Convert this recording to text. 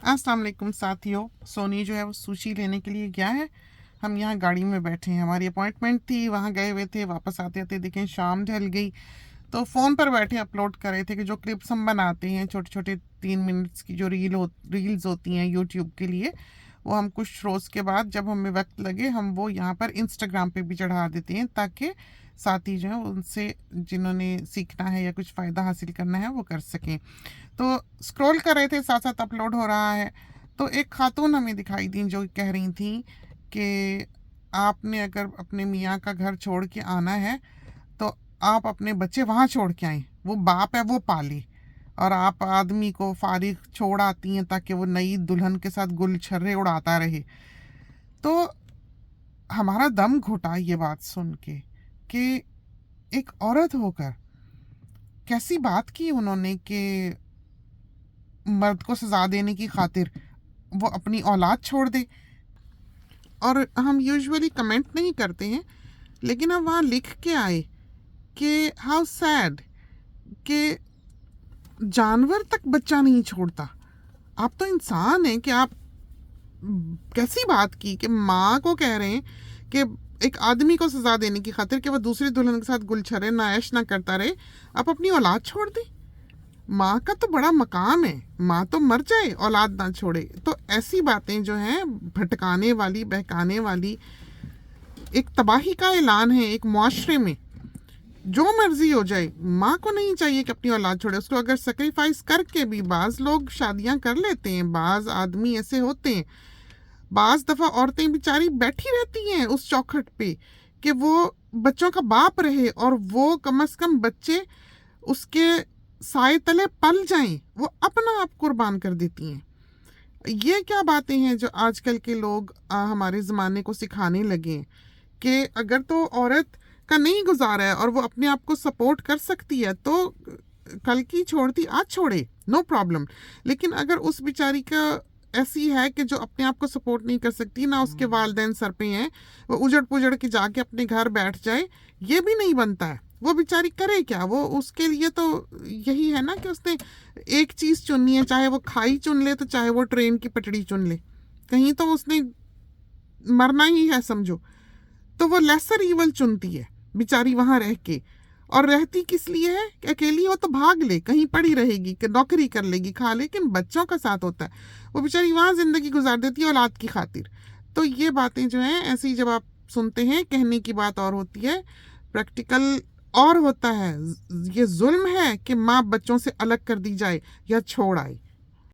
अस्सलाम वालेकुम साथियों। सोनी जो है वो सुशी लेने के लिए गया है। हम यहाँ गाड़ी में बैठे हैं, हमारी अपॉइंटमेंट थी, वहाँ गए हुए थे। वापस आते आते देखें शाम ढल गई, तो फ़ोन पर बैठे अपलोड कर रहे थे कि जो क्लिप्स हम बनाते हैं छोटे छोटे 3 मिनट्स की जो रील्स होती हैं यूट्यूब के लिए, वो हम कुछ रोज़ के बाद जब हमें वक्त लगे हम वो यहाँ पर इंस्टाग्राम पे भी चढ़ा देते हैं, ताकि साथी जो है उनसे जिन्होंने सीखना है या कुछ फ़ायदा हासिल करना है वो कर सकें। तो स्क्रॉल कर रहे थे, साथ साथ अपलोड हो रहा है, तो एक खातून हमें दिखाई दी जो कह रही थी कि आपने अगर अपने मियाँ का घर छोड़ के आना है तो आप अपने बच्चे वहाँ छोड़ के आएँ, वो बाप है वो पाले, और आप आदमी को फारिग छोड़ आती हैं ताकि वो नई दुल्हन के साथ गुलछर्रे उड़ाता रहे। तो हमारा दम घुटा ये बात सुन के कि एक औरत होकर कैसी बात की उन्होंने कि मर्द को सजा देने की खातिर वो अपनी औलाद छोड़ दे। और हम यूजुअली कमेंट नहीं करते हैं, लेकिन हम वहाँ लिख के आए कि हाउ सैड कि जानवर तक बच्चा नहीं छोड़ता। आप तो इंसान हैं कि आप कैसी बात की कि माँ को कह रहे हैं कि एक आदमी को सजा देने की खातिर कि वो दूसरी दुल्हन के साथ गुलछरे नायश ना करता रहे, आप अपनी औलाद छोड़ दें। माँ का तो बड़ा मकाम है, माँ तो मर जाए औलाद ना छोड़े। तो ऐसी बातें जो हैं भटकाने वाली, बहकाने वाली, एक तबाही का ऐलान है एक मुआशरे में। जो मर्जी हो जाए, माँ को नहीं चाहिए कि अपनी औलाद छोड़े। उसको अगर सेक्रीफाइस करके भी बाज़ लोग शादियां कर लेते हैं, बाज़ आदमी ऐसे होते हैं, बाज़ दफ़ा औरतें बेचारी बैठी रहती हैं उस चौखट पे कि वो बच्चों का बाप रहे और वो कम से कम बच्चे उसके साए तले पल जाएं, वो अपना आप कुर्बान कर देती हैं। ये क्या बातें हैं जो आजकल के लोग हमारे ज़माने को सिखाने लगे हैं कि अगर तो औरत का नहीं गुजारा है और वो अपने आप को सपोर्ट कर सकती है तो कल की छोड़ती आज छोड़े, नो प्रॉब्लम। लेकिन अगर उस बेचारी का ऐसी है कि जो अपने आप को सपोर्ट नहीं कर सकती, ना उसके वालिदैन सर पे हैं, वो उजड़ पुजड़ के जाके अपने घर बैठ जाए, ये भी नहीं बनता है। वो बेचारी करे क्या? वो उसके लिए तो यही है ना कि उसने एक चीज़ चुननी है, चाहे वो खाई चुन ले तो चाहे वो ट्रेन की पटड़ी चुन ले, कहीं तो उसने मरना ही है समझो। तो वो लेसर ईवल चुनती है बेचारी वहां रह के। और रहती किस लिए है कि अकेली हो तो भाग ले, कहीं पड़ी रहेगी कि नौकरी कर लेगी, खा, लेकिन बच्चों का साथ होता है, वो बेचारी वहां जिंदगी गुजार देती है औलाद की खातिर। तो ये बातें जो हैं ऐसी जब आप सुनते हैं, कहने की बात और होती है, प्रैक्टिकल और होता है। ये जुल्म है कि माँ बच्चों से अलग कर दी जाए या छोड़ आए।